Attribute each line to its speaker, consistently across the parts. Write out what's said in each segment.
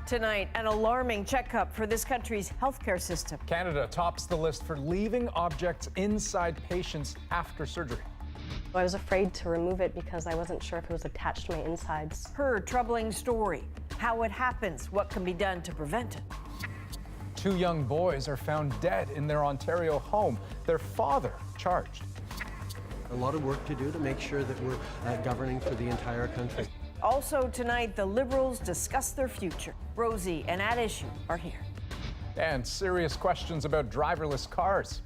Speaker 1: Tonight, an alarming checkup for this country's healthcare system.
Speaker 2: Canada tops the list for leaving objects inside patients after surgery.
Speaker 3: I was afraid to remove it because I wasn't sure if it was attached to my insides.
Speaker 1: Her troubling story, how it happens, what can be done to prevent it.
Speaker 2: 2 young boys are found dead in their Ontario home. Their father charged.
Speaker 4: A lot of work to do to make sure that we're governing for the entire country.
Speaker 1: Also tonight, the Liberals discuss their future. Rosie and At Issue are here.
Speaker 2: And serious questions about driverless cars.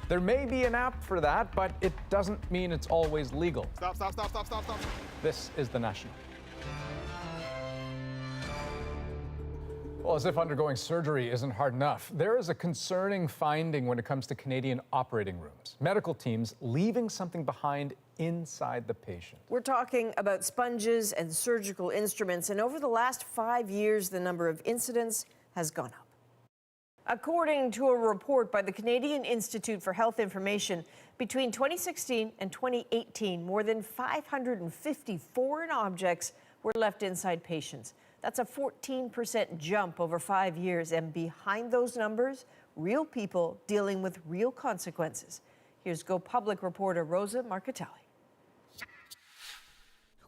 Speaker 2: There may be an app for that, but it doesn't mean it's always legal.
Speaker 5: Stop.
Speaker 2: This is The National. Well, as if undergoing surgery isn't hard enough, there is a concerning finding when it comes to Canadian operating rooms. Medical teams leaving something behind inside the patient.
Speaker 1: We're talking about sponges and surgical instruments, and over the last 5 years, the number of incidents has gone up. According to a report by the Canadian Institute for Health Information, between 2016 and 2018, more than 550 foreign objects were left inside patients. That's a 14% jump over 5 years, and behind those numbers, real people dealing with real consequences. Here's Go Public reporter Rosa Marcatelli.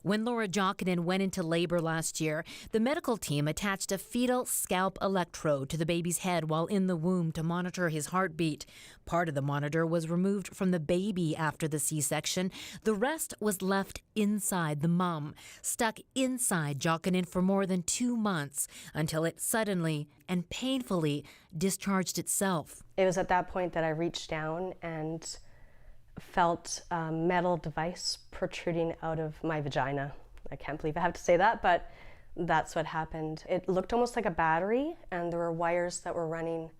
Speaker 6: When Laura Jokinen went into labor last year, the medical team attached a fetal scalp electrode to the baby's head while in the womb to monitor his heartbeat. Part of the monitor was removed from the baby after the C-section. The rest was left inside the mum, stuck inside Jokinen for more than 2 months until it suddenly and painfully discharged itself.
Speaker 3: It was at that point that I reached down and felt a metal device protruding out of my vagina. I can't believe I have to say that, but that's what happened. It looked almost like a battery, and there were wires that were running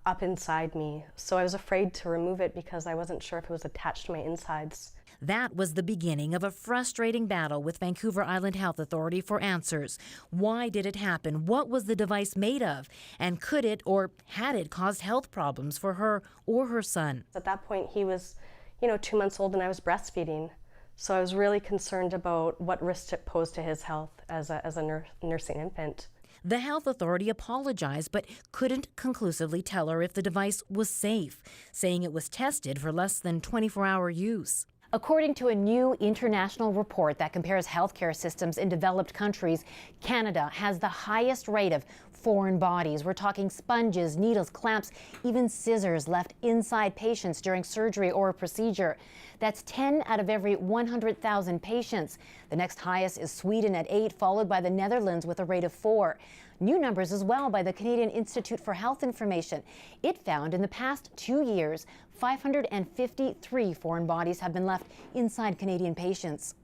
Speaker 3: up inside me. So I was afraid to remove it because I wasn't sure if it was attached to my insides.
Speaker 6: That was the beginning of a frustrating battle with Vancouver Island Health Authority for answers. Why did it happen? What was the device made of? And could it or had it caused health problems for her or her son?
Speaker 3: At that point, he was, 2 months old and I was breastfeeding. So I was really concerned about what risk it posed to his health as a nursing infant.
Speaker 6: The health authority apologized but couldn't conclusively tell her if the device was safe, saying it was tested for less than 24-hour use.
Speaker 7: According to a new international report that compares healthcare systems in developed countries, Canada has the highest rate of foreign bodies. We're talking sponges, needles, clamps, even scissors left inside patients during surgery or a procedure. That's 10 out of every 100,000 patients. The next highest is Sweden at 8, followed by the Netherlands with a rate of 4. New numbers as well by the Canadian Institute for Health Information. It found in the past 2 years, 553 foreign bodies have been left inside Canadian patients.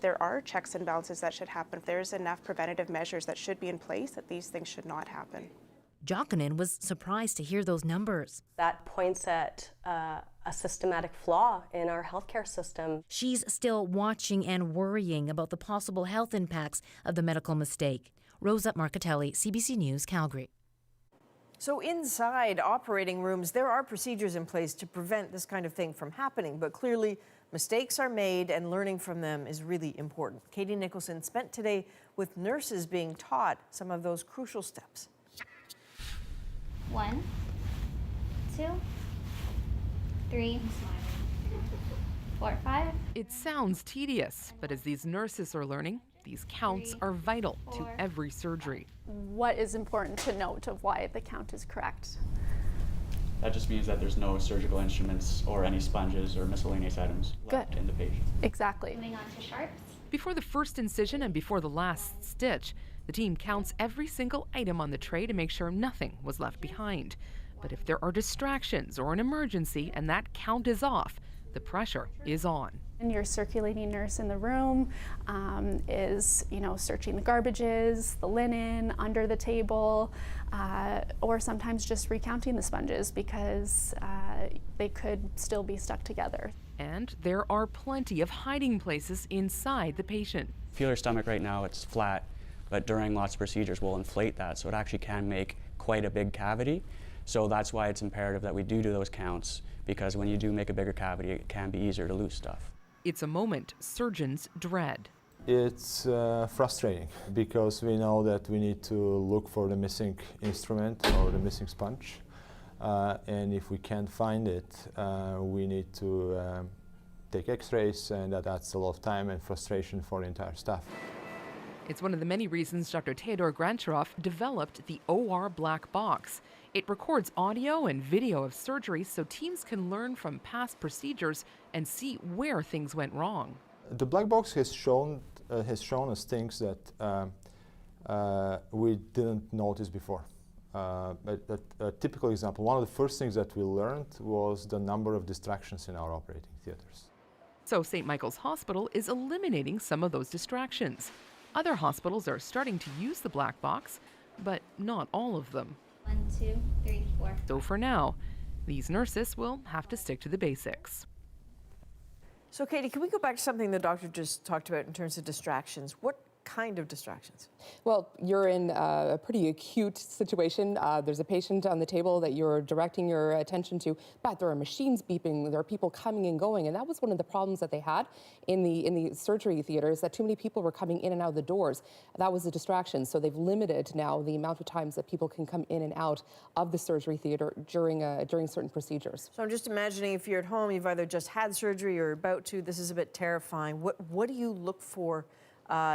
Speaker 8: There are checks and balances that should happen. If there's enough preventative measures that should be in place, that these things should not happen.
Speaker 6: Jokinen was surprised to hear those numbers.
Speaker 3: That points at a systematic flaw in our healthcare system.
Speaker 6: She's still watching and worrying about the possible health impacts of the medical mistake. Rosa Marcatelli, CBC News, Calgary.
Speaker 1: So inside operating rooms, there are procedures in place to prevent this kind of thing from happening, but clearly mistakes are made and learning from them is really important. Katie Nicholson spent today with nurses being taught some of those crucial steps.
Speaker 9: 1, 2, 3, 4, 5.
Speaker 10: It sounds tedious, but as these nurses are learning, these counts are vital to every surgery.
Speaker 11: What is important to note of why the count is correct?
Speaker 12: That just means that there's no surgical instruments or any sponges or miscellaneous items left in the patient.
Speaker 11: Exactly.
Speaker 9: Moving on to sharps.
Speaker 10: Before the first incision and before the last stitch, the team counts every single item on the tray to make sure nothing was left behind. But if there are distractions or an emergency and that count is off, the pressure is on.
Speaker 11: And your circulating nurse in the room is, searching the garbages, the linen, under the table, or sometimes just recounting the sponges because they could still be stuck together.
Speaker 10: And there are plenty of hiding places inside the patient.
Speaker 12: Feel your stomach right now, it's flat, but during lots of procedures we'll inflate that, so it actually can make quite a big cavity. So that's why it's imperative that we do those counts, because when you do make a bigger cavity, it can be easier to lose stuff.
Speaker 10: It's a moment surgeons dread.
Speaker 5: It's frustrating because we know that we need to look for the missing instrument or the missing sponge. And if we can't find it, we need to take x-rays, and that adds a lot of time and frustration for the entire staff.
Speaker 10: It's one of the many reasons Dr. Theodor Grancherov developed the OR Black Box. It records audio and video of surgeries so teams can learn from past procedures and see where things went wrong.
Speaker 5: The black box has shown us things that we didn't notice before. But a typical example, one of the first things that we learned was the number of distractions in our operating theaters.
Speaker 10: So St. Michael's Hospital is eliminating some of those distractions. Other hospitals are starting to use the black box, but not all of them.
Speaker 9: 1, 2, 3, 4.
Speaker 10: So for now, these nurses will have to stick to the basics.
Speaker 1: So Katie, can we go back to something the doctor just talked about in terms of distractions? What kind of distractions?
Speaker 13: Well, you're in a pretty acute situation. There's a patient on the table that you're directing your attention to, but there are machines beeping, there are people coming and going, and that was one of the problems that they had in the surgery theaters, that too many people were coming in and out of the doors. That was a distraction, so they've limited now the amount of times that people can come in and out of the surgery theater during certain procedures.
Speaker 1: So I'm just imagining if you're at home, you've either just had surgery or about to, this is a bit terrifying. What do you look for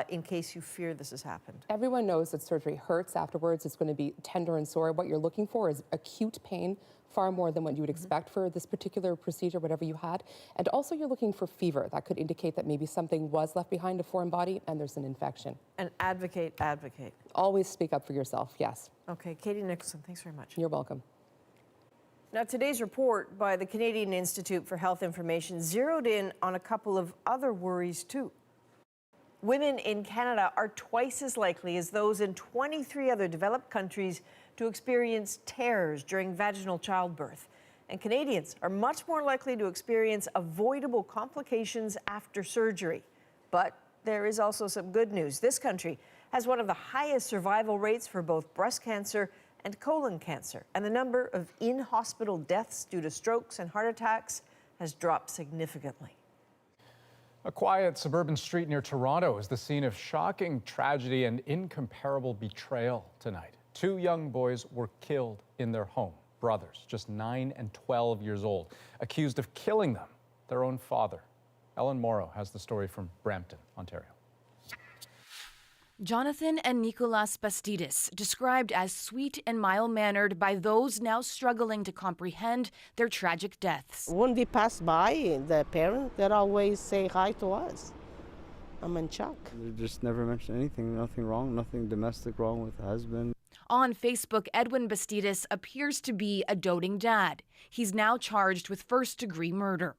Speaker 1: in case you fear this has happened?
Speaker 13: Everyone knows that surgery hurts afterwards. It's going to be tender and sore. What you're looking for is acute pain, far more than what you would expect for this particular procedure, whatever you had. And also you're looking for fever. That could indicate that maybe something was left behind, a foreign body, and there's an infection.
Speaker 1: And advocate.
Speaker 13: Always speak up for yourself, yes.
Speaker 1: Okay, Katie Nicholson, thanks very much.
Speaker 13: You're welcome.
Speaker 1: Now, today's report by the Canadian Institute for Health Information zeroed in on a couple of other worries too. Women in Canada are twice as likely as those in 23 other developed countries to experience tears during vaginal childbirth. And Canadians are much more likely to experience avoidable complications after surgery. But there is also some good news. This country has one of the highest survival rates for both breast cancer and colon cancer. And the number of in-hospital deaths due to strokes and heart attacks has dropped significantly.
Speaker 2: A quiet suburban street near Toronto is the scene of shocking tragedy and incomparable betrayal tonight. 2 young boys were killed in their home, brothers, just 9 and 12 years old, accused of killing them, their own father. Ellen Morrow has the story from Brampton, Ontario.
Speaker 14: Jonathan and Nicolas Bastidas, described as sweet and mild-mannered by those now struggling to comprehend their tragic deaths.
Speaker 15: When we pass by, the parents, they always say hi to us. I'm in shock.
Speaker 16: They just never mentioned anything, nothing wrong, nothing domestic wrong with the husband.
Speaker 14: On Facebook, Edwin Bastidas appears to be a doting dad. He's now charged with first-degree murder.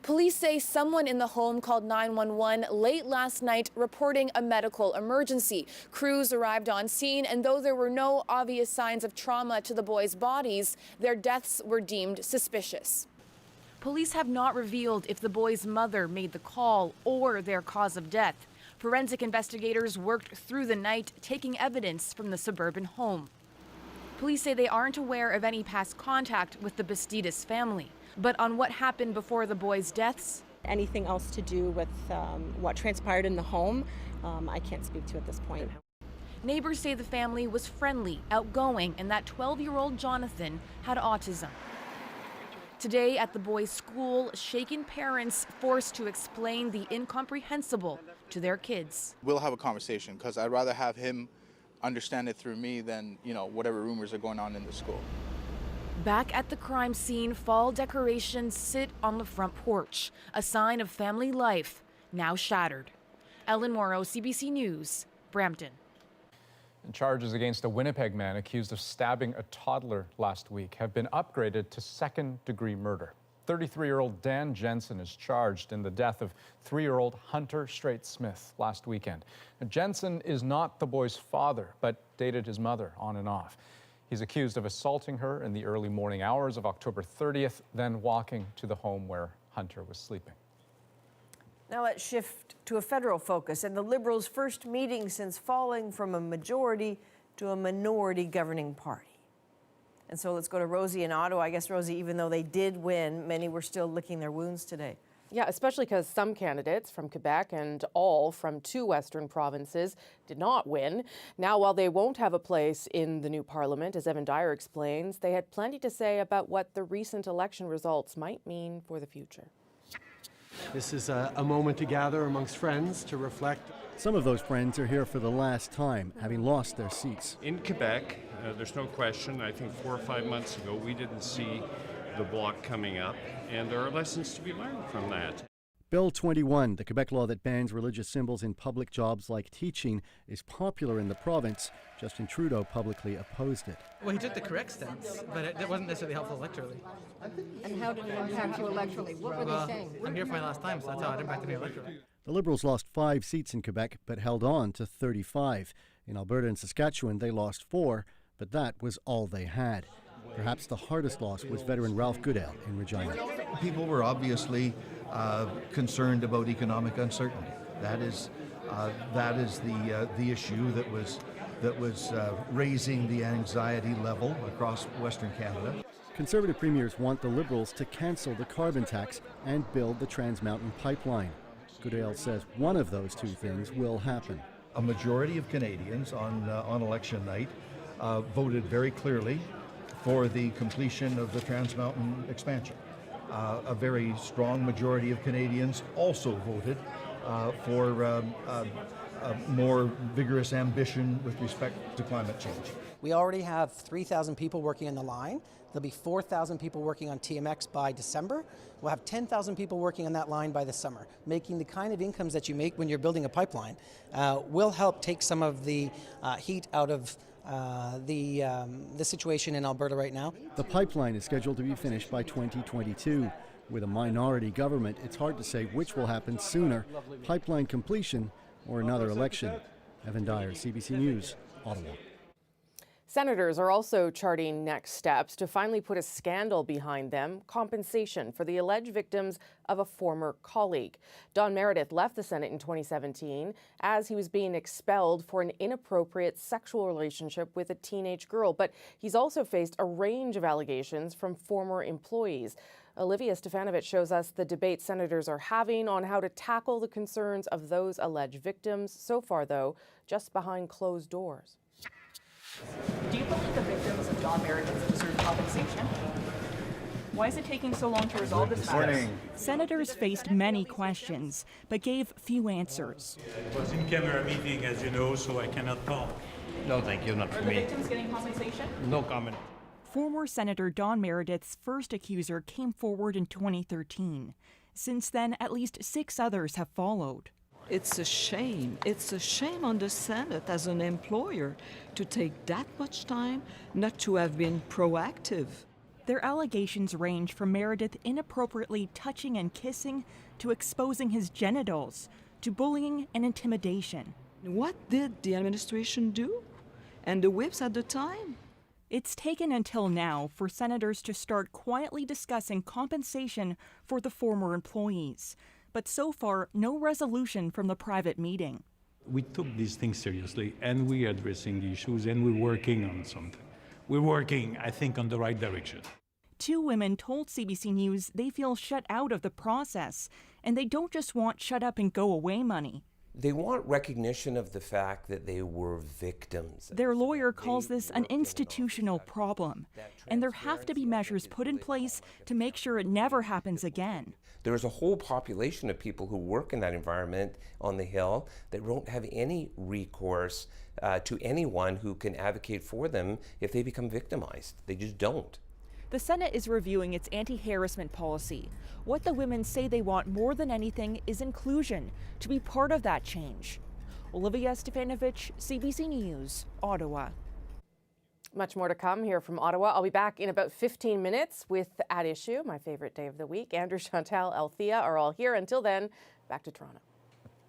Speaker 14: Police say someone in the home called 911 late last night reporting a medical emergency. Crews arrived on scene, and though there were no obvious signs of trauma to the boys' bodies, their deaths were deemed suspicious. Police have not revealed if the boys' mother made the call or their cause of death. Forensic investigators worked through the night, taking evidence from the suburban home. Police say they aren't aware of any past contact with the Bastidas family. But on what happened before the boys' deaths?
Speaker 17: Anything else to do with what transpired in the home, I can't speak to at this point.
Speaker 14: Neighbors say the family was friendly, outgoing, and that 12-year-old Jonathan had autism. Today at the boys' school, shaken parents forced to explain the incomprehensible to their kids.
Speaker 18: We'll have a conversation because I'd rather have him understand it through me than, whatever rumors are going on in the school.
Speaker 14: Back at the crime scene, fall decorations sit on the front porch, a sign of family life now shattered. Ellen Morrow, CBC News, Brampton.
Speaker 2: And charges against a Winnipeg man accused of stabbing a toddler last week have been upgraded to second-degree murder. 33-year-old Dan Jensen is charged in the death of 3-year-old Hunter Straight-Smith last weekend. Now, Jensen is not the boy's father, but dated his mother on and off. He's accused of assaulting her in the early morning hours of October 30th, then walking to the home where Hunter was sleeping.
Speaker 1: Now let's shift to a federal focus and the Liberals' first meeting since falling from a majority to a minority governing party. And so let's go to Rosie in Ottawa. I guess, Rosie, even though they did win, many were still licking their wounds today.
Speaker 13: Yeah, especially because some candidates from Quebec and all from 2 Western provinces did not win. Now, while they won't have a place in the new parliament, as Evan Dyer explains, they had plenty to say about what the recent election results might mean for the future.
Speaker 4: This is a moment to gather amongst friends to reflect.
Speaker 19: Some of those friends are here for the last time, having lost their seats.
Speaker 20: In Quebec, there's no question, I think 4 or 5 months ago, we didn't see the bloc coming up, and there are lessons to be learned from that.
Speaker 19: Bill 21, the Quebec law that bans religious symbols in public jobs like teaching, is popular in the province. Justin Trudeau publicly opposed it.
Speaker 21: Well, he took the correct stance, but it wasn't necessarily helpful electorally.
Speaker 22: And how did it impact you electorally? What were they saying?
Speaker 21: I'm here for my last time, so that's how it impacted me electorally.
Speaker 19: The Liberals lost 5 seats in Quebec, but held on to 35. In Alberta and Saskatchewan, they lost 4, but that was all they had. Perhaps the hardest loss was veteran Ralph Goodale in Regina.
Speaker 23: People were obviously concerned about economic uncertainty. That is the issue that was raising the anxiety level across Western Canada.
Speaker 19: Conservative premiers want the Liberals to cancel the carbon tax and build the Trans Mountain pipeline. Goodale says one of those 2 things will happen.
Speaker 23: A majority of Canadians on election night voted very clearly for the completion of the Trans Mountain expansion. A very strong majority of Canadians also voted for more vigorous ambition with respect to climate change.
Speaker 24: We already have 3,000 people working on the line. There'll be 4,000 people working on TMX by December. We'll have 10,000 people working on that line by the summer. Making the kind of incomes that you make when you're building a pipeline will help take some of the heat out of the situation in Alberta right now.
Speaker 19: The pipeline is scheduled to be finished by 2022. With a minority government, it's hard to say which will happen sooner, pipeline completion or another election. Evan Dyer, CBC News, Ottawa.
Speaker 13: Senators are also charting next steps to finally put a scandal behind them, compensation for the alleged victims of a former colleague. Don Meredith left the Senate in 2017 as he was being expelled for an inappropriate sexual relationship with a teenage girl, but he's also faced a range of allegations from former employees. Olivia Stefanovich shows us the debate senators are having on how to tackle the concerns of those alleged victims. So far, though, just behind closed doors.
Speaker 25: Do you believe the victims of Don Meredith deserve compensation? Why is it taking so long to resolve this matter?
Speaker 26: Senators faced many questions, but gave few answers.
Speaker 27: It was in-camera meeting, as you know, so I cannot talk. No, thank you, not for me.
Speaker 25: Are the victims getting compensation?
Speaker 27: No comment.
Speaker 26: Former Senator Don Meredith's first accuser came forward in 2013. Since then, at least 6 others have followed.
Speaker 28: It's a shame. It's a shame on the Senate as an employer to take that much time not to have been proactive.
Speaker 26: Their allegations range from Meredith inappropriately touching and kissing to exposing his genitals to bullying and intimidation.
Speaker 28: What did the administration do? And the whips at the time?
Speaker 26: It's taken until now for senators to start quietly discussing compensation for the former employees. But so far, no resolution from the private meeting.
Speaker 27: We took these things seriously, and we're addressing the issues, and we're working on something. We're working, I think, on the right direction.
Speaker 26: 2 women told CBC News they feel shut out of the process, and they don't just want shut up and go away money.
Speaker 29: They want recognition of the fact that they were victims.
Speaker 26: Their lawyer calls this an institutional problem, and there have to be measures put in place to make sure it never happens again.
Speaker 29: There's a whole population of people who work in that environment on the Hill that won't have any recourse to anyone who can advocate for them if they become victimized. They just don't.
Speaker 26: The Senate is reviewing its anti-harassment policy. What the women say they want more than anything is inclusion, to be part of that change. Olivia Stefanovich, CBC News, Ottawa.
Speaker 13: Much more to come here from Ottawa. I'll be back in about 15 minutes with At Issue, my favorite day of the week. Andrew, Chantal, Althea are all here. Until then, back to Toronto.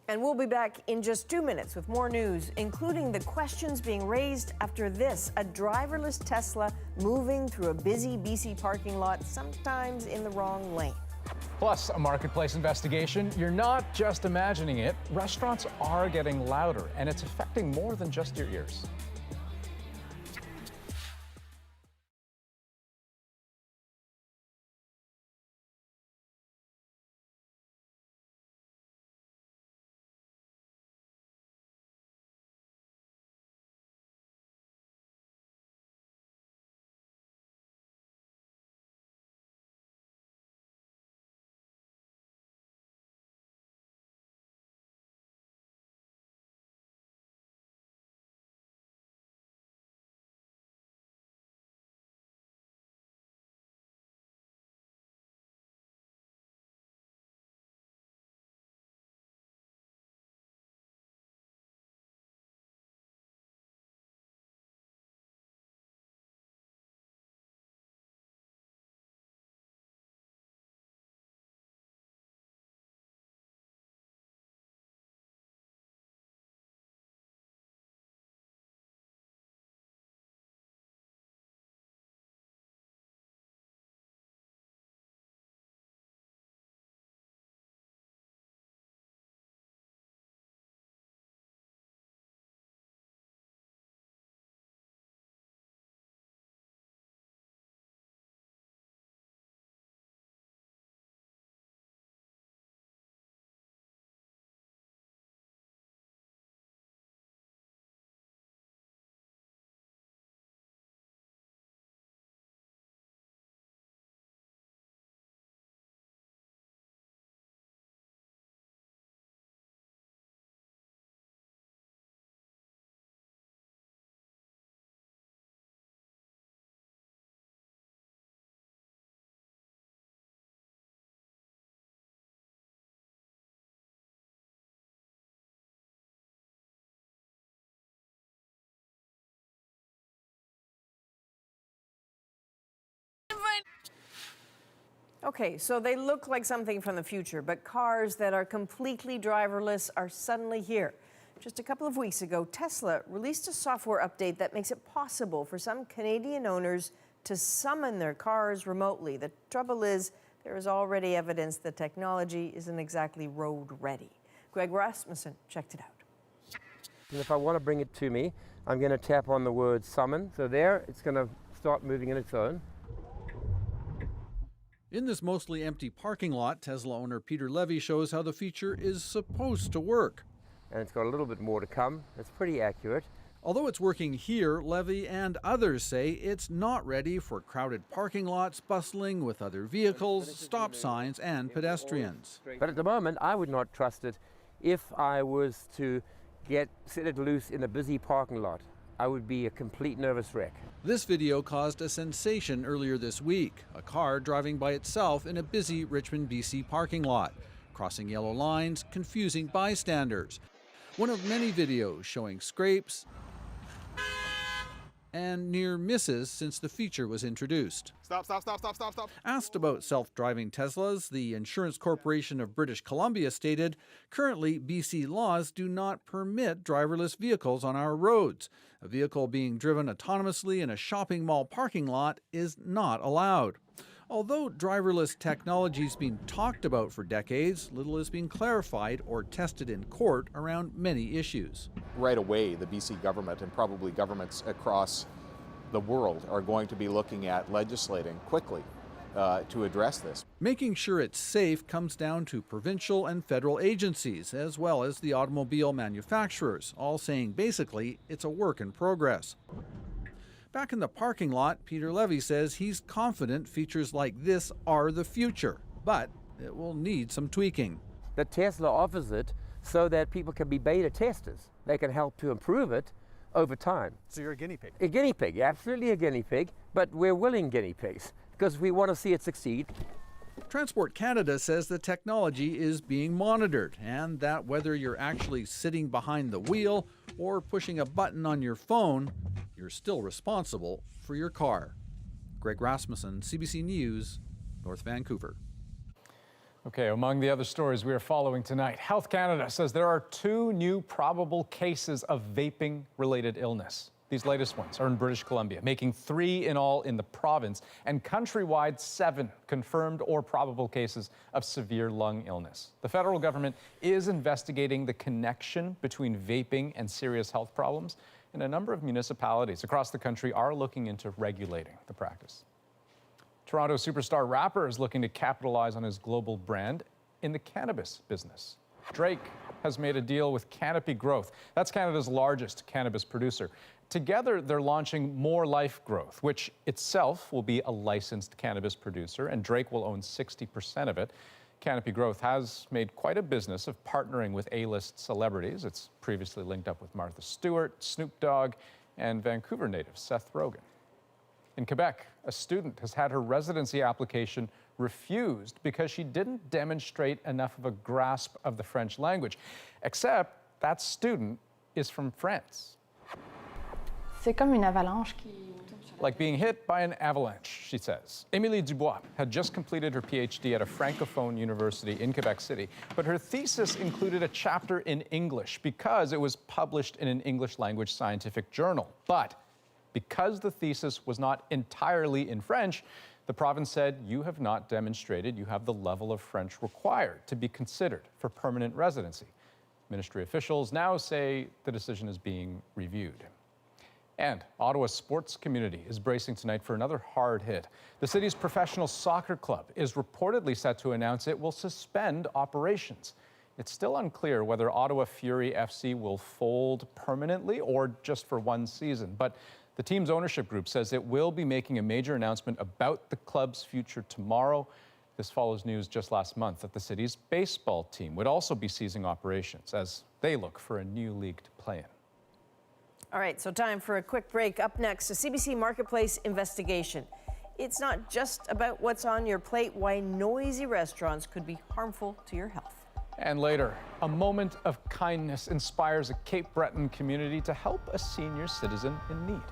Speaker 1: And we'll be back in just 2 minutes with more news, including the questions being raised after this: a driverless Tesla moving through a busy BC parking lot, sometimes in the wrong lane.
Speaker 2: Plus, a marketplace investigation. You're not just imagining it. Restaurants are getting louder, and it's affecting more than just your ears.
Speaker 3: moving!
Speaker 1: Okay, so they look like something from the future, but cars that are completely driverless are suddenly here. Just a couple of weeks ago, Tesla released a software update that makes it possible for some Canadian owners to summon their cars remotely. The trouble is, there is already evidence the technology isn't exactly road ready. Greg Rasmussen checked it out.
Speaker 5: And if I want to bring it to me, I'm going to tap on the word summon. So there, it's going to start moving on its own.
Speaker 6: In this mostly empty parking lot, Tesla owner Peter Levy shows how the feature is supposed to work.
Speaker 5: And it's got a little bit more to come. It's pretty accurate.
Speaker 6: Although it's working here, Levy and others say it's not ready for crowded parking lots bustling with other vehicles, stop signs, and pedestrians.
Speaker 5: But at the moment, I would not trust it if I was to set it loose in a busy parking lot. I would be a complete nervous wreck.
Speaker 6: This video caused a sensation earlier this week. A car driving by itself in a busy Richmond, BC parking lot, crossing yellow lines, confusing bystanders. One of many videos showing scrapes and near misses since the feature was introduced.
Speaker 7: Stop, stop, stop, stop, stop, stop.
Speaker 6: Asked about self-driving Teslas, the Insurance Corporation of British Columbia stated, currently BC laws do not permit driverless vehicles on our roads. A vehicle being driven autonomously in a shopping mall parking lot is not allowed. Although driverless technology has been talked about for decades, little has been clarified or tested in court around many issues.
Speaker 8: Right away, the BC government and probably governments across the world are going to be looking at legislating quickly to address this.
Speaker 6: Making sure it's safe comes down to provincial and federal agencies, as well as the automobile manufacturers, all saying basically it's a work in progress. Back in the parking lot, Peter Levy says he's confident features like this are the future, but it will need some tweaking.
Speaker 5: The Tesla offers it so that people can be beta testers. They can help to improve it over time.
Speaker 7: So you're a guinea pig?
Speaker 5: A guinea pig, absolutely a guinea pig, but we're willing guinea pigs because we want to see it succeed.
Speaker 6: Transport Canada says the technology is being monitored and that whether you're actually sitting behind the wheel or pushing a button on your phone, you're still responsible for your car. Greg Rasmussen, CBC News, North Vancouver.
Speaker 2: Okay, among the other stories we are following tonight, Health Canada says there are 2 new probable cases of vaping-related illness. These latest ones are in British Columbia, making 3 in all in the province, and countrywide 7 confirmed or probable cases of severe lung illness. The federal government is investigating the connection between vaping and serious health problems, and a number of municipalities across the country are looking into regulating the practice. Toronto superstar rapper is looking to capitalize on his global brand in the cannabis business. Drake has made a deal with Canopy Growth. That's Canada's largest cannabis producer. Together, they're launching More Life Growth, which itself will be a licensed cannabis producer, and Drake will own 60% of it. Canopy Growth has made quite a business of partnering with A-list celebrities. It's previously linked up with Martha Stewart, Snoop Dogg, and Vancouver native Seth Rogen. In Quebec, a student has had her residency application refused because she didn't demonstrate enough of a grasp of the French language, except that student is from France.
Speaker 9: C'est comme une avalanche qui...
Speaker 2: Like being hit by an avalanche, she says. Émilie Dubois had just completed her PhD at a francophone university in Quebec City, but her thesis included a chapter in English because it was published in an English language scientific journal. But because the thesis was not entirely in French, the province said, you have not demonstrated you have the level of French required to be considered for permanent residency. Ministry officials now say the decision is being reviewed. And Ottawa's sports community is bracing tonight for another hard hit. The city's professional soccer club is reportedly set to announce it will suspend operations. It's still unclear whether Ottawa Fury FC will fold permanently or just for one season. But the team's ownership group says it will be making a major announcement about the club's future tomorrow. This follows news just last month that the city's baseball team would also be ceasing operations as they look for a new league to play in.
Speaker 1: All right, so time for a quick break. Up next, a CBC Marketplace investigation. It's not just about what's on your plate, why noisy restaurants could be harmful to your health.
Speaker 2: And later, a moment of kindness inspires a Cape Breton community to help a senior citizen in need.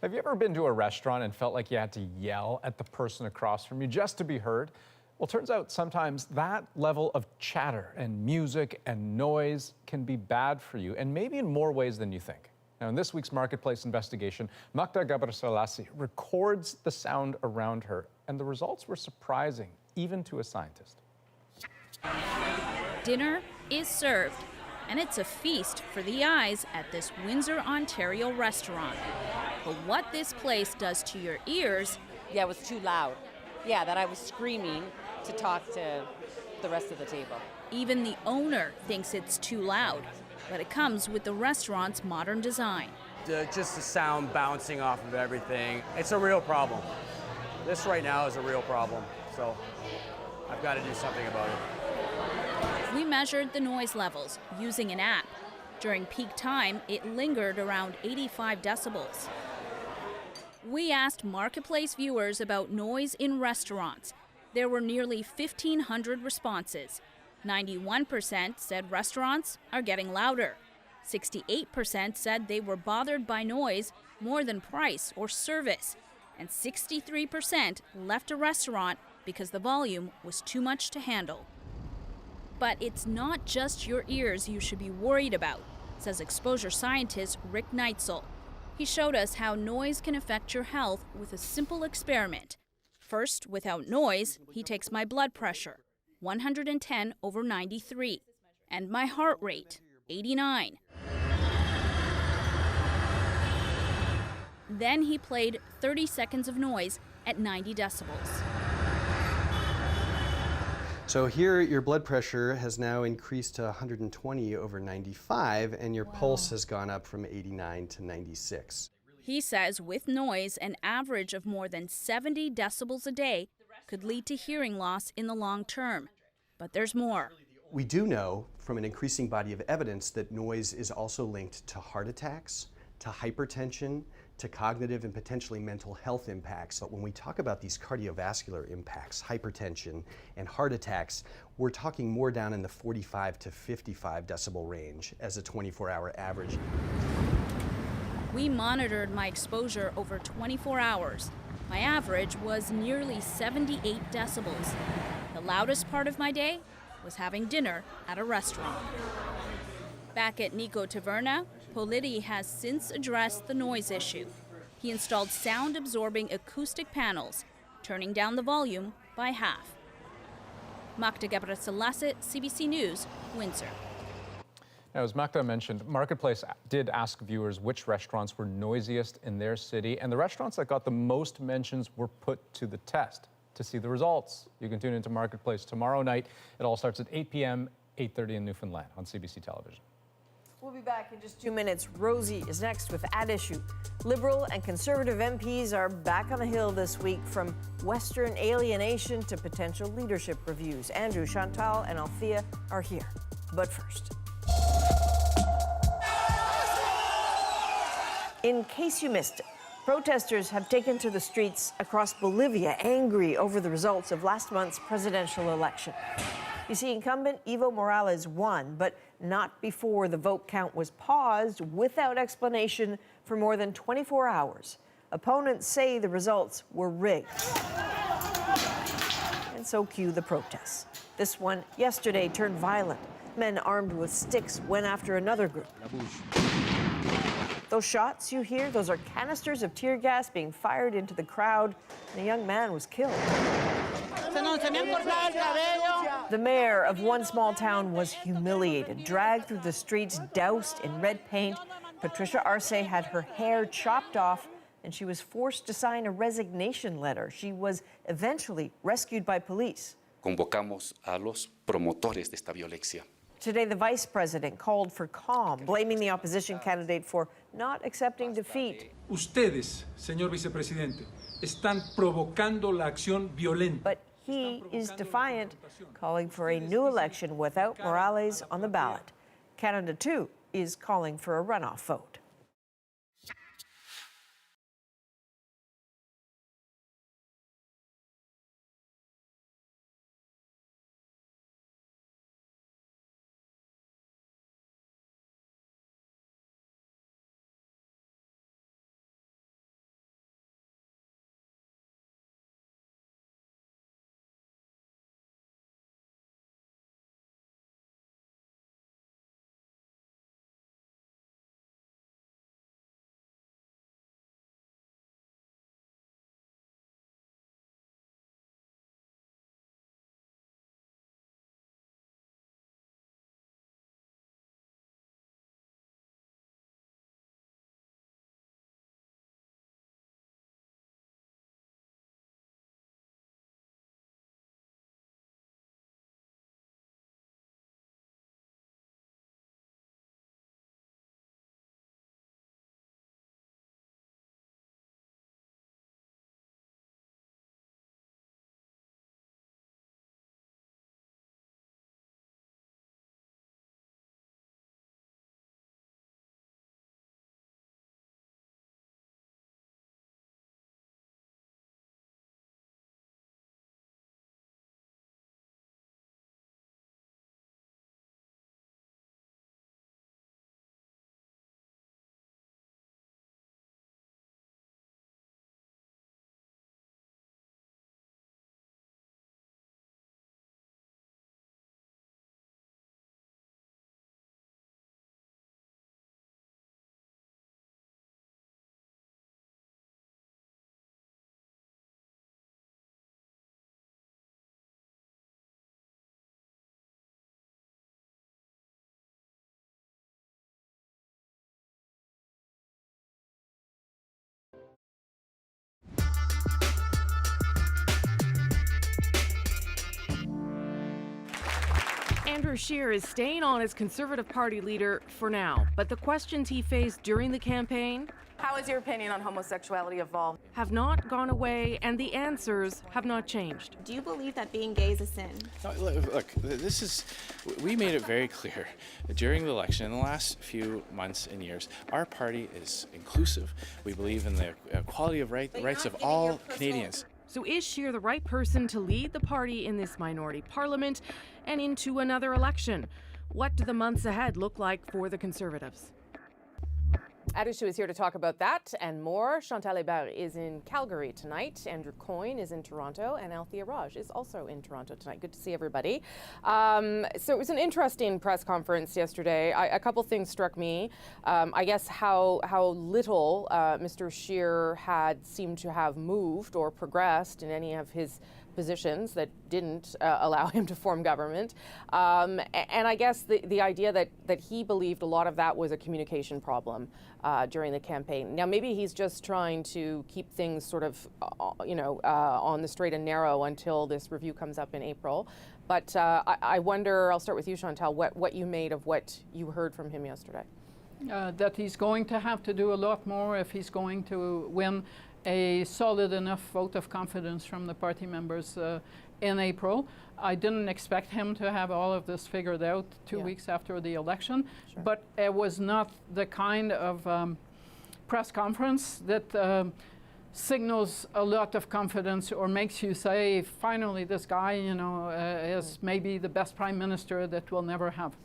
Speaker 2: Have you ever been to a restaurant and felt like you had to yell at the person across from you just to be heard? Well, turns out sometimes that level of chatter and music and noise can be bad for you, and maybe in more ways than you think. Now, in this week's Marketplace investigation, Magda Gabrielasi records the sound around her, and the results were surprising, even to a scientist.
Speaker 3: Dinner is served, and it's a feast for the eyes at this Windsor, Ontario restaurant. But what this place does to your ears...
Speaker 7: Yeah, it was too loud. Yeah, that I was screaming to talk to the rest of the table.
Speaker 3: Even the owner thinks it's too loud, but it comes with the restaurant's modern design.
Speaker 10: Just the sound bouncing off of everything. It's a real problem. This right now is a real problem, so I've got to do something about it.
Speaker 3: We measured the noise levels using an app. During peak time, it lingered around 85 decibels. We asked Marketplace viewers about noise in restaurants. There were nearly 1,500 responses. 91% said restaurants are getting louder. 68% said they were bothered by noise more than price or service. And 63% left a restaurant because the volume was too much to handle. But it's not just your ears you should be worried about, says exposure scientist Rick Neitzel. He showed us how noise can affect your health with a simple experiment. First, without noise, he takes my blood pressure, 110/93, and my heart rate, 89. Then he played 30 seconds of noise at 90 decibels.
Speaker 11: So here your blood pressure has now increased to 120/95, and your pulse has gone up from 89 to 96.
Speaker 3: He says with noise, an average of more than 70 decibels a day could lead to hearing loss in the long term. But there's more.
Speaker 11: We do know from an increasing body of evidence that noise is also linked to heart attacks, to hypertension, to cognitive and potentially mental health impacts. But when we talk about these cardiovascular impacts, hypertension and heart attacks, we're talking more down in the 45 to 55 decibel range as a 24-hour average.
Speaker 3: We monitored my exposure over 24 hours. My average was nearly 78 decibels. The loudest part of my day was having dinner at a restaurant. Back at Nico Taverna, Politi has since addressed the noise issue. He installed sound-absorbing acoustic panels, turning down the volume by half. Magda Gabrielasi, CBC News, Windsor.
Speaker 2: Now, as Magda mentioned, Marketplace did ask viewers which restaurants were noisiest in their city, and the restaurants that got the most mentions were put to the test. To see the results, you can tune into Marketplace tomorrow night. It all starts at 8 p.m., 8:30 in Newfoundland on CBC Television.
Speaker 1: We'll be back in just 2 minutes. Rosie is next with At Issue. Liberal and Conservative MPs are back on the Hill this week, from Western alienation to potential leadership reviews. Andrew, Chantal, and Althea are here. But first, in case you missed it, protesters have taken to the streets across Bolivia, angry over the results of last month's presidential election. You see, incumbent Evo Morales won, but not before the vote count was paused without explanation for more than 24 hours. Opponents say the results were rigged. And so cue the protests. This one yesterday turned violent. Men armed with sticks went after another group. Those shots you hear, those are canisters of tear gas being fired into the crowd, and a young man was killed. The mayor of one small town was humiliated, dragged through the streets, doused in red paint. Patricia Arce had her hair chopped off, and she was forced to sign a resignation letter. She was eventually rescued by police.
Speaker 12: Convocamos a los promotores de esta violencia.
Speaker 1: Today, the vice president called for calm, blaming the opposition candidate for not accepting defeat.
Speaker 15: Ustedes, señor vicepresidente, están provocando la acción violenta.
Speaker 1: But he is defiant, calling for a new election without Morales on the ballot. Canada, too, is calling for a runoff vote.
Speaker 4: Andrew Scheer is staying on as Conservative Party leader for now, but the questions he faced during the campaign
Speaker 25: How has your opinion on homosexuality evolved?
Speaker 4: have not gone away, and the answers have not changed.
Speaker 14: Do you believe that being gay is a sin?
Speaker 16: No, look, we made it very clear during the election, in the last few months and years, our party is inclusive. We believe in the equality of rights of all Canadians.
Speaker 4: So is Scheer the right person to lead the party in this minority parliament and into another election? What do the months ahead look like for the Conservatives?
Speaker 1: Adushu is here to talk about that and more. Chantal Hébert is in Calgary tonight. Andrew Coyne is in Toronto, and Althea Raj is also in Toronto tonight. Good to see everybody. So it was an interesting press conference yesterday. A couple things struck me. I guess how little Mr. Scheer had seemed to have moved or progressed in any of his positions that didn't allow him to form government. And I guess the idea that he believed a lot of that was a communication problem during the campaign. Now, maybe he's just trying to keep things sort of, on the straight and narrow until this review comes up in April. But I wonder, I'll start with you, Chantal, what you made of what you heard from him yesterday.
Speaker 17: That he's going to have to do a lot more if he's going to win a solid enough vote of confidence from the party members in April. I didn't expect him to have all of this figured out 2 weeks after the election, but it was not the kind of press conference that signals a lot of confidence or makes you say, finally, this guy, is maybe the best prime minister that we'll never have.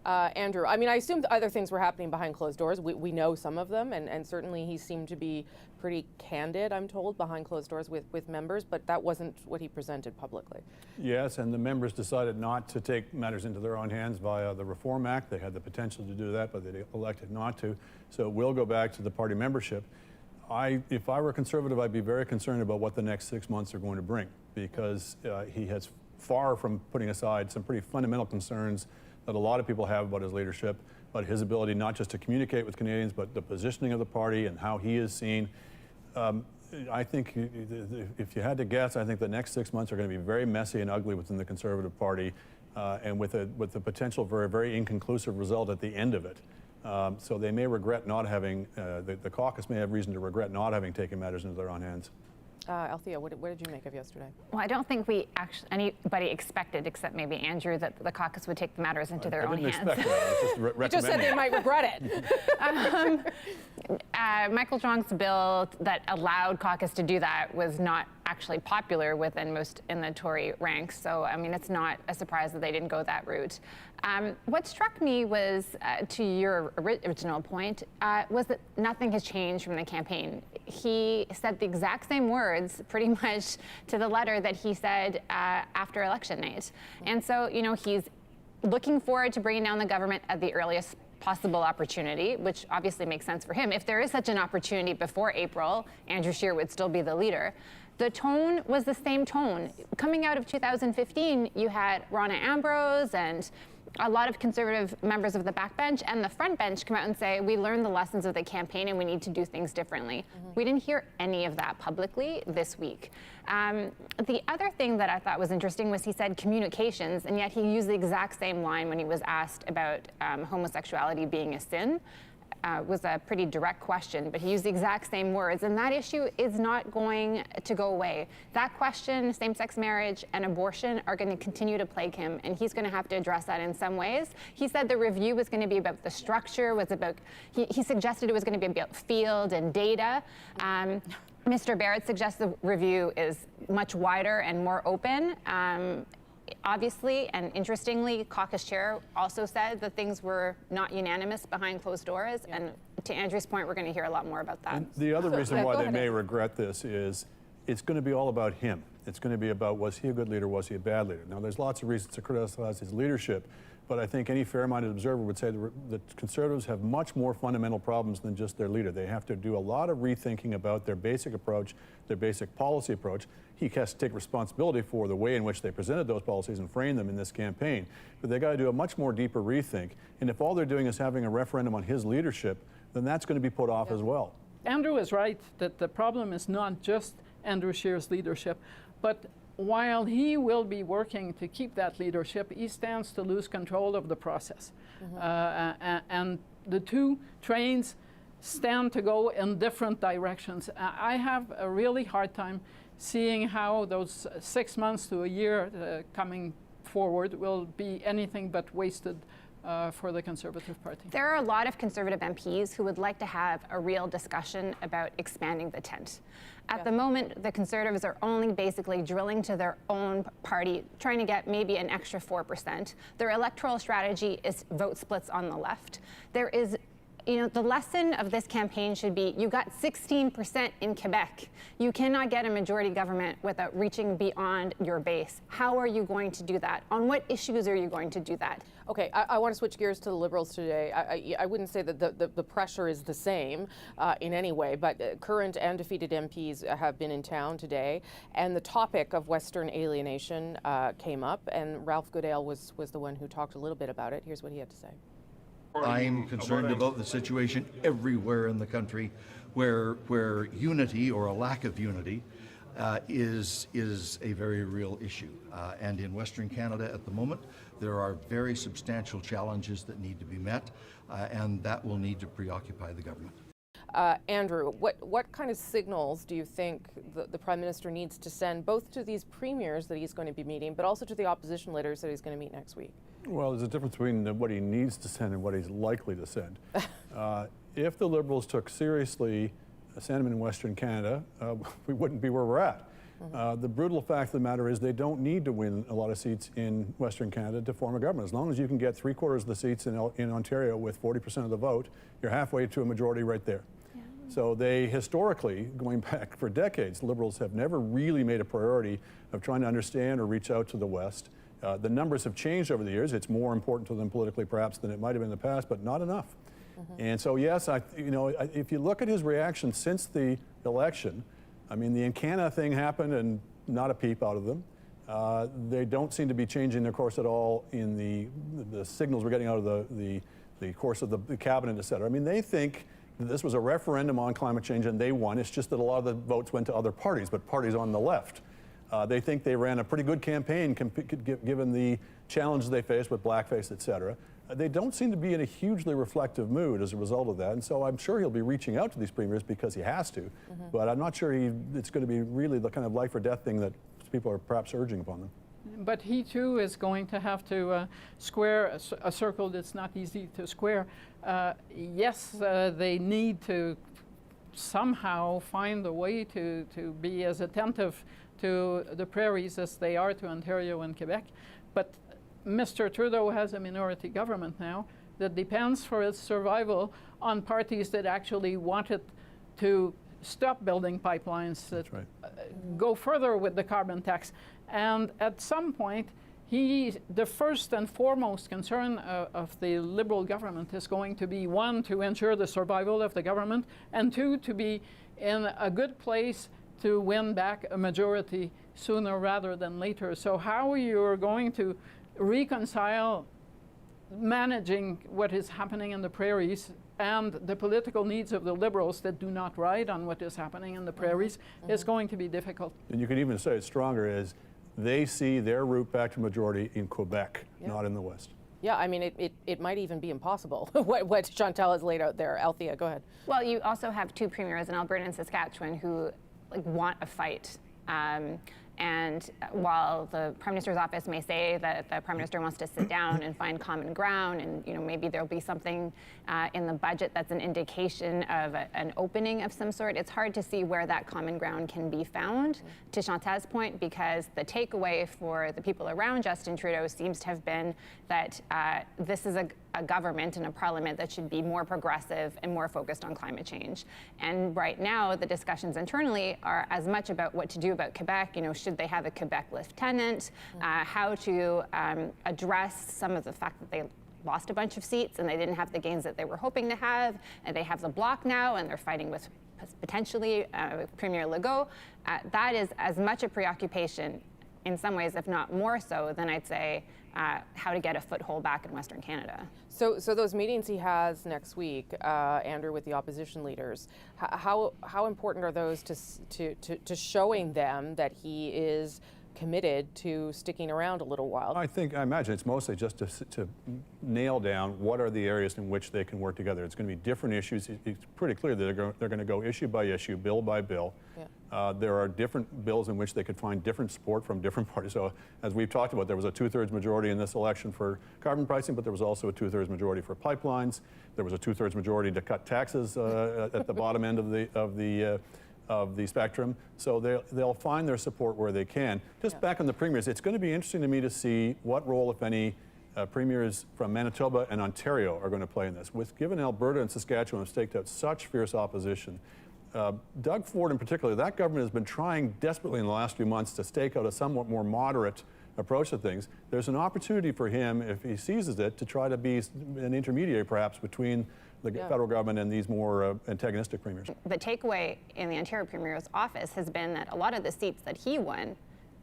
Speaker 1: Andrew, I mean, I assumed other things were happening behind closed doors. We know some of them, and certainly he seemed to be pretty candid, I'm told, behind closed doors with members, but that wasn't what he presented publicly.
Speaker 18: Yes, and the members decided not to take matters into their own hands via the Reform Act. They had the potential to do that, but they elected not to. So it will go back to the party membership. If I were a Conservative, I'd be very concerned about what the next 6 months are going to bring, because he has far from putting aside some pretty fundamental concerns that a lot of people have about his leadership, about his ability not just to communicate with Canadians, but the positioning of the party and how he is seen. I think if you had to guess, I think the next 6 months are going to be very messy and ugly within the Conservative Party, and with the potential for a very inconclusive result at the end of it. So they may regret not having, the caucus may have reason to regret not having taken matters into their own hands.
Speaker 1: Althea, what did you make of yesterday?
Speaker 20: Well, I don't think anybody expected, except maybe Andrew, that the caucus would take the matters into their own hands.
Speaker 18: I didn't expect that. I was just
Speaker 1: You just said they might regret
Speaker 20: it. Michael Zhang's bill that allowed caucus to do that was not actually popular within most in the Tory ranks. So, I mean, it's not a surprise that they didn't go that route. What struck me was, to your original point, was that nothing has changed from the campaign. He said the exact same words, pretty much to the letter, that he said after election night. And so, he's looking forward to bringing down the government at the earliest possible opportunity, which obviously makes sense for him. If there is such an opportunity before April, Andrew Scheer would still be the leader. The tone was the same tone. Coming out of 2015, you had Ronna Ambrose and a lot of Conservative members of the backbench and the front bench come out and say, we learned the lessons of the campaign and we need to do things differently. We didn't hear any of that publicly this week. The other thing that I thought was interesting was he said communications, and yet he used the exact same line when he was asked about homosexuality being a sin. Was a pretty direct question, but he used the exact same words, and that issue is not going to go away. That question, same-sex marriage and abortion, are going to continue to plague him, and he's going to have to address that in some ways. He said the review was going to be about the structure, he suggested it was going to be about field and data. Mr. Barrett suggests the review is much wider and more open. Obviously, and interestingly, caucus chair also said that things were not unanimous behind closed doors. Yeah. And to Andrew's point, we're going to hear a lot more about that.
Speaker 18: And the other reason why they may regret this is it's going to be all about him. It's going to be about, was he a good leader, was he a bad leader? Now, there's lots of reasons to criticize his leadership, but I think any fair-minded observer would say that Conservatives have much more fundamental problems than just their leader. They have to do a lot of rethinking about their basic approach, their basic policy approach. He has to take responsibility for the way in which they presented those policies and framed them in this campaign. But they got to do a much more deeper rethink. And if all they're doing is having a referendum on his leadership, then that's going to be put off as well.
Speaker 17: Andrew is right that the problem is not just Andrew Scheer's leadership, but while he will be working to keep that leadership, he stands to lose control of the process. And the two trains stand to go in different directions. I have a really hard time seeing how those 6 months to a year coming forward will be anything but wasted for the Conservative Party.
Speaker 20: There are a lot of Conservative MPs who would like to have a real discussion about expanding the tent. At the moment, the Conservatives are only basically drilling to their own party, trying to get maybe an extra 4%. Their electoral strategy is vote splits on the left. There is, the lesson of this campaign should be, you got 16% in Quebec. You cannot get a majority government without reaching beyond your base. How are you going to do that? On what issues are you going to do that?
Speaker 13: Okay, I want to switch gears to the Liberals today. I wouldn't say that the pressure is the same in any way, but current and defeated MPs have been in town today, and the topic of Western alienation came up, and Ralph Goodale was the one who talked a little bit about it. Here's what he had to say.
Speaker 19: I'm concerned about the situation everywhere in the country where unity or a lack of unity is a very real issue. And in Western Canada at the moment, there are very substantial challenges that need to be met, and that will need to preoccupy the government.
Speaker 13: Andrew, what kind of signals do you think the Prime Minister needs to send both to these premiers that he's going to be meeting, but also to the opposition leaders that he's going to meet next week?
Speaker 18: Well, there's a difference between what he needs to send and what he's likely to send. If the Liberals took seriously sentiment in Western Canada, we wouldn't be where we're at. The brutal fact of the matter is they don't need to win a lot of seats in Western Canada to form a government. As long as you can get 3/4 of the seats in Ontario with 40% of the vote, you're halfway to a majority right there. So they historically, going back for decades, Liberals have never really made a priority of trying to understand or reach out to the West. The numbers have changed over the years. It's more important to them politically perhaps than it might have been in the past, but not enough. And so yes, if you look at his reaction since the election, I mean, the Encana thing happened and not a peep out of them. They don't seem to be changing their course at all in the signals we're getting out of the course of the cabinet, et cetera. I mean, they think that this was a referendum on climate change and they won. It's just that a lot of the votes went to other parties, but parties on the left. They think they ran a pretty good campaign given the challenges they faced with blackface, et cetera. They don't seem to be in a hugely reflective mood as a result of that. And so I'm sure he'll be reaching out to these premiers because he has to. But I'm not sure it's going to be really the kind of life or death thing that people are perhaps urging upon them.
Speaker 17: But he too is going to have to square a circle that's not easy to square. Yes, they need to somehow find a way to be as attentive to the prairies as they are to Ontario and Quebec. But Mr. Trudeau has a minority government now that depends for its survival on parties that actually wanted to stop building pipelines, that go further with the carbon tax. And at some point, the first and foremost concern of the Liberal government is going to be, one, to ensure the survival of the government, and two, to be in a good place to win back a majority sooner rather than later. So how you're going to reconcile managing what is happening in the prairies and the political needs of the Liberals that do not ride on what is happening in the prairies is going to be difficult.
Speaker 18: And you can even say it stronger is they see their route back to majority in Quebec, not in the West.
Speaker 13: Yeah, I mean, it might even be impossible, what Chantal has laid out there. Althea, go ahead.
Speaker 20: Well, you also have two premiers in Alberta and Saskatchewan who want a fight. And while the Prime Minister's office may say that the Prime Minister wants to sit down and find common ground, and maybe there'll be something in the budget that's an indication of an opening of some sort, it's hard to see where that common ground can be found, to Chantal's point, because the takeaway for the people around Justin Trudeau seems to have been that this is a government and a parliament that should be more progressive and more focused on climate change. And right now, the discussions internally are as much about what to do about Quebec. Should they have a Quebec lieutenant? How to address some of the fact that they lost a bunch of seats and they didn't have the gains that they were hoping to have. And they have the bloc now, and they're fighting with potentially Premier Legault. That is as much a preoccupation in some ways, if not more so, than I'd say how to get a foothold back in Western Canada.
Speaker 13: So those meetings he has next week, Andrew, with the opposition leaders, how important are those to showing them that he is
Speaker 8: committed to sticking around a little while.
Speaker 18: I imagine it's mostly just to nail down what are the areas in which they can work together. It's going to be different issues. It's pretty clear that they're going to go issue by issue, bill by bill. Yeah. There are different bills in which they could find different support from different parties. So as we've talked about, there was a 2/3 majority in this election for carbon pricing, but there was also a 2/3 majority for pipelines. There was a 2/3 majority to cut taxes at the bottom end of the spectrum. So they'll find their support where they can. Just back on the premiers, it's going to be interesting to me to see what role, if any, premiers from Manitoba and Ontario are going to play in this. Given Alberta and Saskatchewan have staked out such fierce opposition, Doug Ford in particular, that government has been trying desperately in the last few months to stake out a somewhat more moderate approach to things. There's an opportunity for him, if he seizes it, to try to be an intermediary perhaps between the federal government and these more antagonistic premiers.
Speaker 20: The takeaway in the Ontario Premier's office has been that a lot of the seats that he won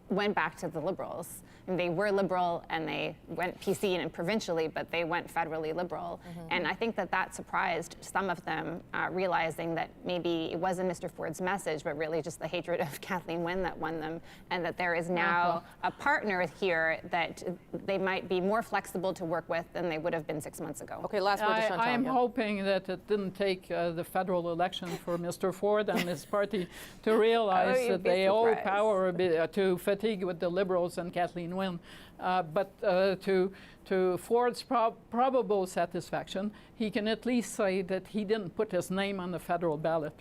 Speaker 20: went back to the Liberals. And they were Liberal and they went PC and provincially, but they went federally Liberal. And I think that surprised some of them, realizing that maybe it wasn't Mr. Ford's message, but really just the hatred of Kathleen Wynne that won them, and that there is now a partner here that they might be more flexible to work with than they would have been 6 months ago.
Speaker 8: Okay, last word to Chantal.
Speaker 17: I am hoping that it didn't take the federal election for Mr. Ford and his party to realize that they owe power to fatigue with the Liberals and Kathleen Wynne. But to Ford's probable satisfaction, he can at least say that he didn't put his name on the federal ballot.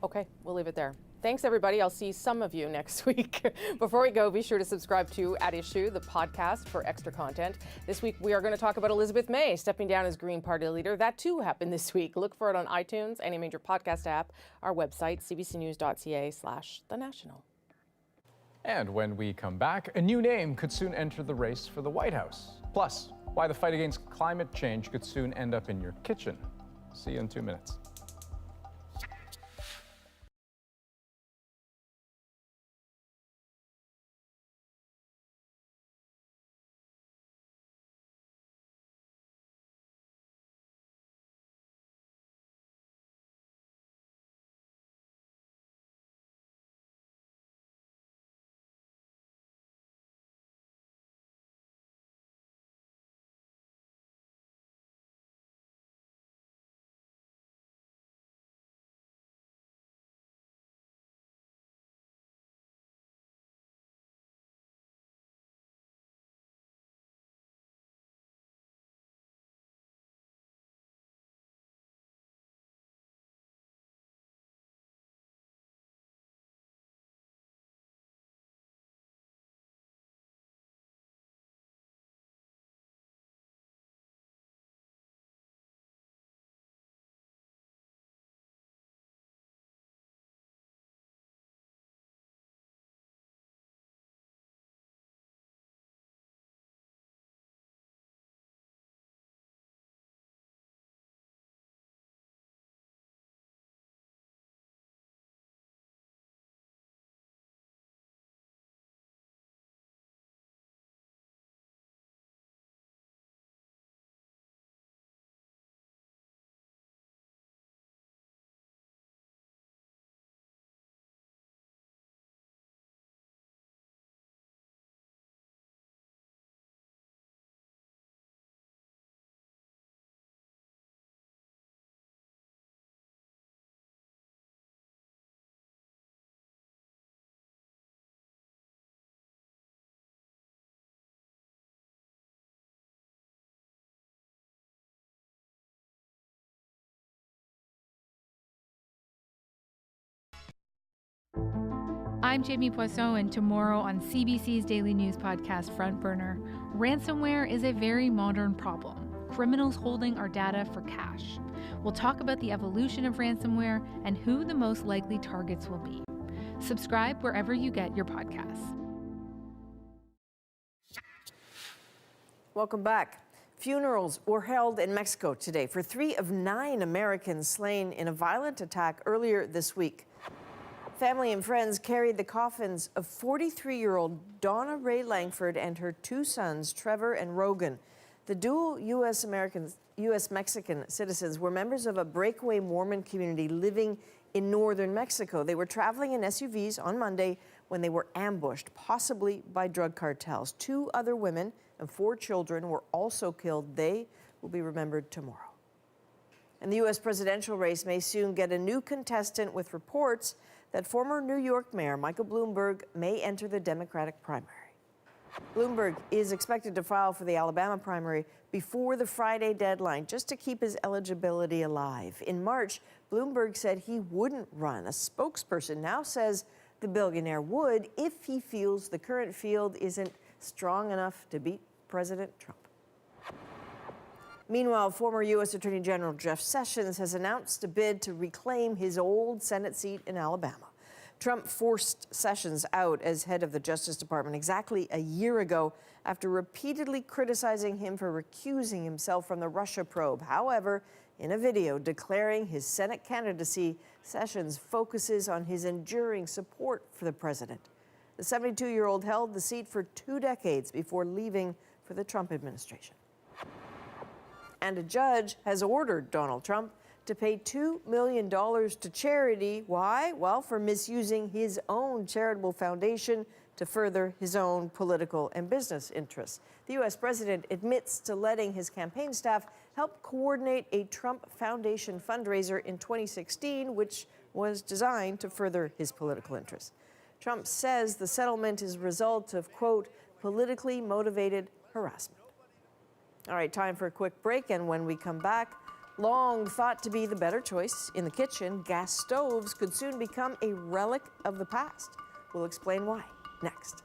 Speaker 8: Okay, we'll leave it there. Thanks, everybody. I'll see some of you next week. Before we go, be sure to subscribe to At Issue, the podcast, for extra content. This week, we are going to talk about Elizabeth May stepping down as Green Party leader. That, too, happened this week. Look for it on iTunes, any major podcast app, our website, cbcnews.ca/thenational.
Speaker 2: And when we come back, a new name could soon enter the race for the White House. Plus, why the fight against climate change could soon end up in your kitchen. See you in 2 minutes.
Speaker 21: I'm Jamie Poisson, and tomorrow on CBC's daily news podcast, Front Burner, ransomware is a very modern problem. Criminals holding our data for cash. We'll talk about the evolution of ransomware and who the most likely targets will be. Subscribe wherever you get your podcasts.
Speaker 1: Welcome back. Funerals were held in Mexico today for 3 of 9 Americans slain in a violent attack earlier this week. Family and friends carried the coffins of 43-year-old Donna Ray Langford and her 2 sons, Trevor and Rogan. The dual U.S.-Mexican citizens were members of a breakaway Mormon community living in northern Mexico. They were traveling in SUVs on Monday when they were ambushed, possibly by drug cartels. 2 other women and 4 children were also killed. They will be remembered tomorrow. And the U.S. presidential race may soon get a new contestant, with reports that former New York Mayor Michael Bloomberg may enter the Democratic primary. Bloomberg is expected to file for the Alabama primary before the Friday deadline, just to keep his eligibility alive. In March, Bloomberg said he wouldn't run. A spokesperson now says the billionaire would if he feels the current field isn't strong enough to beat President Trump. Meanwhile, former U.S. Attorney General Jeff Sessions has announced a bid to reclaim his old Senate seat in Alabama. Trump forced Sessions out as head of the Justice Department exactly a year ago after repeatedly criticizing him for recusing himself from the Russia probe. However, in a video declaring his Senate candidacy, Sessions focuses on his enduring support for the president. The 72-year-old held the seat for 2 decades before leaving for the Trump administration. And a judge has ordered Donald Trump to pay $2 million to charity. Why? Well, for misusing his own charitable foundation to further his own political and business interests. The U.S. president admits to letting his campaign staff help coordinate a Trump Foundation fundraiser in 2016, which was designed to further his political interests. Trump says the settlement is a result of, quote, politically motivated harassment. All right, time for a quick break, and when we come back, long thought to be the better choice in the kitchen, gas stoves could soon become a relic of the past. We'll explain why next.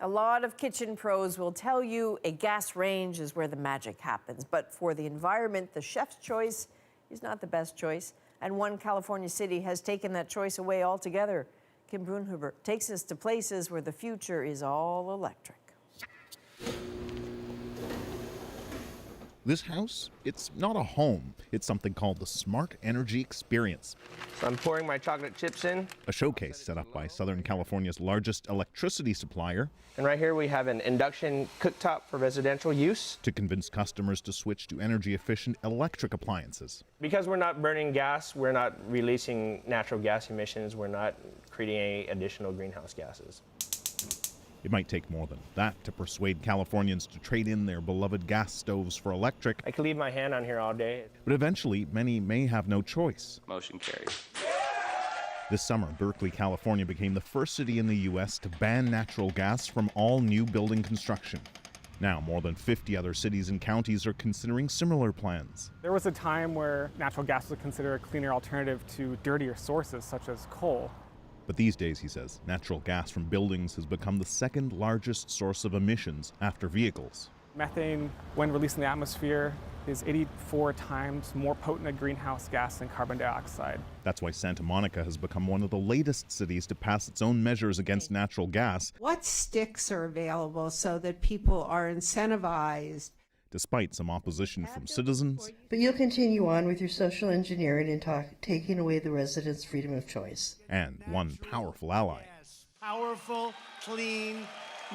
Speaker 1: A lot of kitchen pros will tell you a gas range is where the magic happens. But for the environment, the chef's choice is not the best choice. And one California city has taken that choice away altogether. Kim Brunhuber takes us to places where the future is all electric.
Speaker 5: This house, it's not a home. It's something called the Smart Energy Experience.
Speaker 6: So I'm pouring my chocolate chips in.
Speaker 5: A showcase set up by Southern California's largest electricity supplier.
Speaker 6: And right here we have an induction cooktop for residential use.
Speaker 5: To convince customers to switch to energy-efficient electric appliances.
Speaker 6: Because we're not burning gas, we're not releasing natural gas emissions, we're not creating any additional greenhouse gases.
Speaker 5: It might take more than that to persuade Californians to trade in their beloved gas stoves for electric.
Speaker 6: I could leave my hand on here all day.
Speaker 5: But eventually, many may have no choice.
Speaker 12: Motion carries.
Speaker 5: This summer, Berkeley, California became the first city in the U.S. to ban natural gas from all new building construction. Now, more than 50 other cities and counties are considering similar plans.
Speaker 7: There was a time where natural gas was considered a cleaner alternative to dirtier sources such as coal.
Speaker 5: But these days, he says, natural gas from buildings has become the second largest source of emissions after vehicles.
Speaker 7: Methane, when released in the atmosphere, is 84 times more potent a greenhouse gas than carbon dioxide.
Speaker 5: That's why Santa Monica has become one of the latest cities to pass its own measures against natural gas.
Speaker 9: What sticks are available so that people are incentivized?
Speaker 5: Despite some opposition from citizens.
Speaker 22: But you'll continue on with your social engineering and taking away the residents' freedom of choice.
Speaker 5: And one powerful ally.
Speaker 23: Powerful, clean,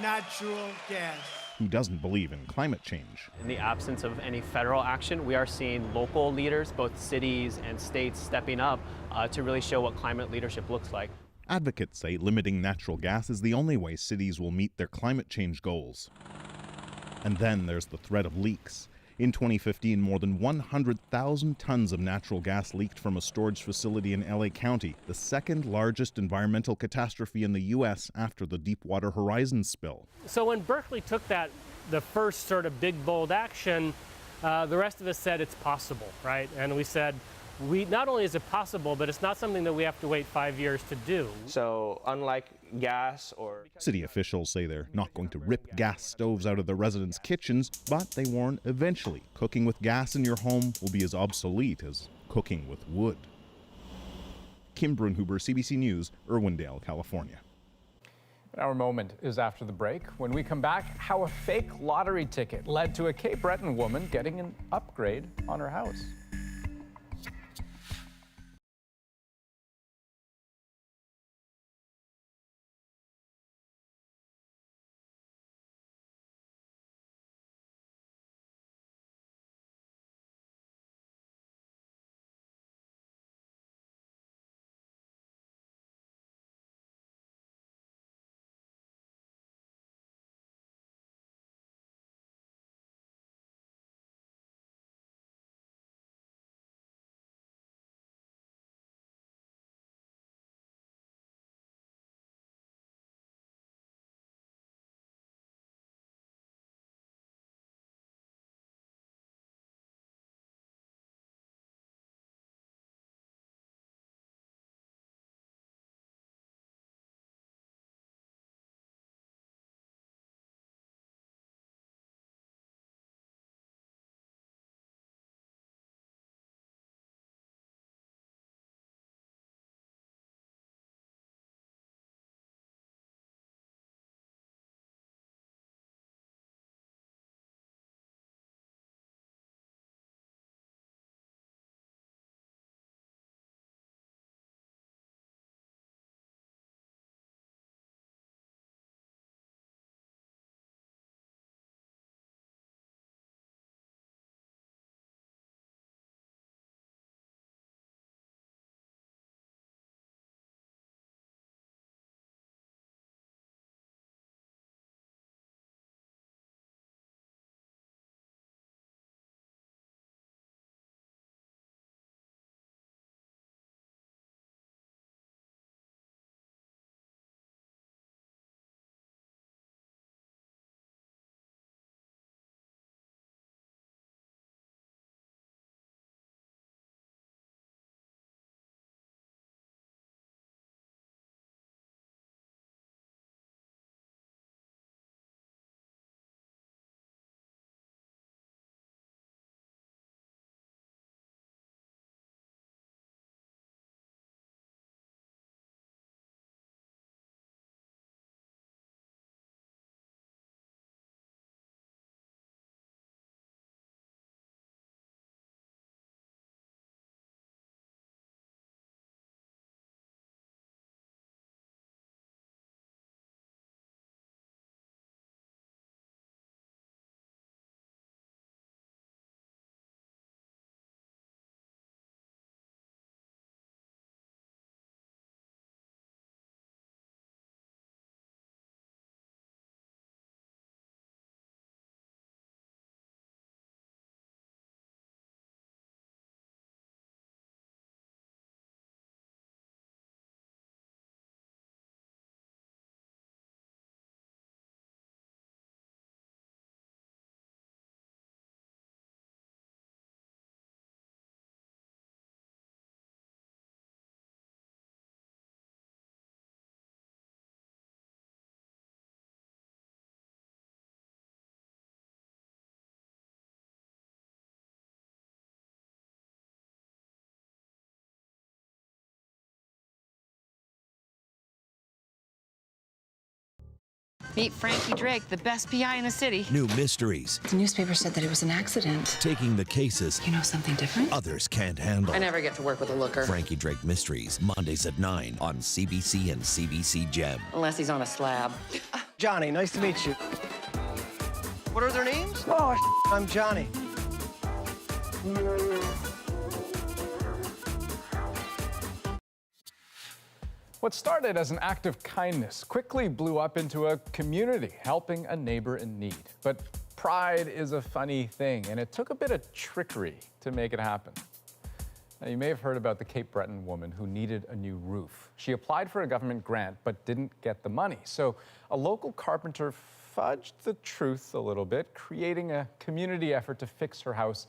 Speaker 23: natural gas.
Speaker 5: Who doesn't believe in climate change.
Speaker 24: In the absence of any federal action, we are seeing local leaders, both cities and states, stepping up to really show what climate leadership looks like.
Speaker 5: Advocates say limiting natural gas is the only way cities will meet their climate change goals. And then there's the threat of leaks. In 2015, more than 100,000 tons of natural gas leaked from a storage facility in LA County, the second largest environmental catastrophe in the U.S. after the Deepwater Horizon spill.
Speaker 26: So when Berkeley took the first sort of big, bold action, the rest of us said it's possible, right? And we said, not only is it possible, but it's not something that we have to wait 5 years to do.
Speaker 6: So unlike gas or...
Speaker 5: City officials say they're not going to rip gas stoves out of the residents' kitchens, but they warn eventually cooking with gas in your home will be as obsolete as cooking with wood. Kim Brunhuber, CBC News, Irwindale, California.
Speaker 2: Our moment is after the break. When we come back, how a fake lottery ticket led to a Cape Breton woman getting an upgrade on her house.
Speaker 3: Meet Frankie Drake, the best PI in the city.
Speaker 10: New mysteries.
Speaker 3: The newspaper said that it was an accident.
Speaker 10: Taking the cases.
Speaker 3: You know something different?
Speaker 10: Others can't handle.
Speaker 3: I never get to work with a looker.
Speaker 10: Frankie Drake Mysteries, Mondays at 9 on CBC and CBC Gem.
Speaker 3: Unless he's on a slab.
Speaker 11: Johnny, nice to meet you. What are their names? Oh, I'm Johnny.
Speaker 2: What started as an act of kindness quickly blew up into a community, helping a neighbor in need. But pride is a funny thing, and it took a bit of trickery to make it happen. Now, you may have heard about the Cape Breton woman who needed a new roof. She applied for a government grant, but didn't get the money. So a local carpenter fudged the truth a little bit, creating a community effort to fix her house,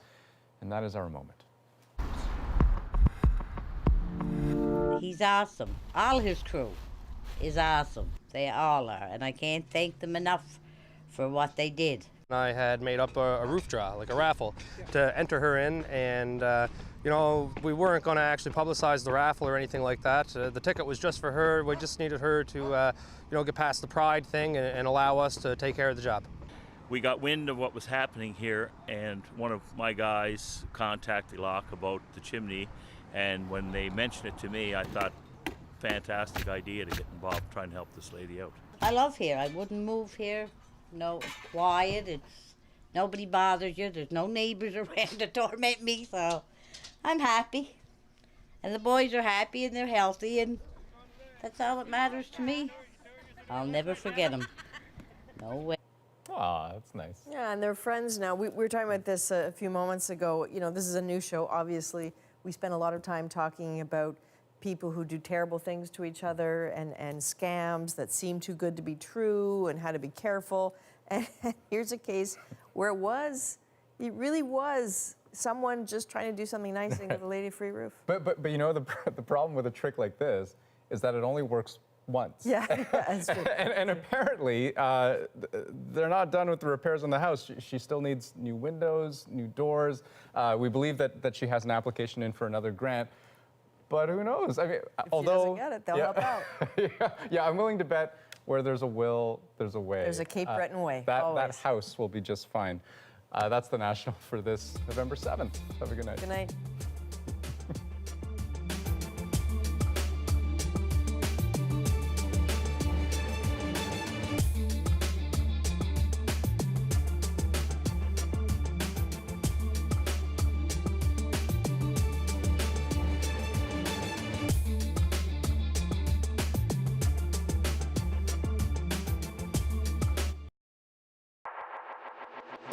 Speaker 2: and that is our moment.
Speaker 14: He's awesome. All his crew is awesome. They all are, and I can't thank them enough for what they did.
Speaker 15: I had made up a roof draw, like a raffle, to enter her in, and you know, we weren't going to actually publicize the raffle or anything like that. The ticket was just for her. We just needed her to, you know, get past the pride thing and allow us to take care of the job.
Speaker 25: We got wind of what was happening here, and one of my guys contacted Locke about the chimney, and when they mentioned it to me, I thought, fantastic idea to get involved trying to help this lady out.
Speaker 14: I love here. I wouldn't move here. No, it's quiet. It's nobody bothers you. There's no neighbors around to torment me, so I'm happy. And the boys are happy and they're healthy, and that's all that matters to me. I'll never forget them. No way.
Speaker 2: Aw, that's nice.
Speaker 1: Yeah, and they're friends now. We were talking about this a few moments ago. You know, this is a new show, obviously. We spend a lot of time talking about people who do terrible things to each other and scams that seem too good to be true and how to be careful. And here's a case where it really was someone just trying to do something nice and give a lady a free roof.
Speaker 2: But you know, the problem with a trick like this is that it only works once.
Speaker 1: Yeah, that's true.
Speaker 2: and apparently, they're not done with the repairs on the house. She still needs new windows, new doors. We believe that she has an application in for another grant. But who knows? I mean,
Speaker 1: if she doesn't get it, they'll help out.
Speaker 2: Yeah, I'm willing to bet where there's a will, there's a way.
Speaker 1: There's a Cape Breton way,
Speaker 2: that house will be just fine. That's the National for this November 7th. Have a good night.
Speaker 1: Good night.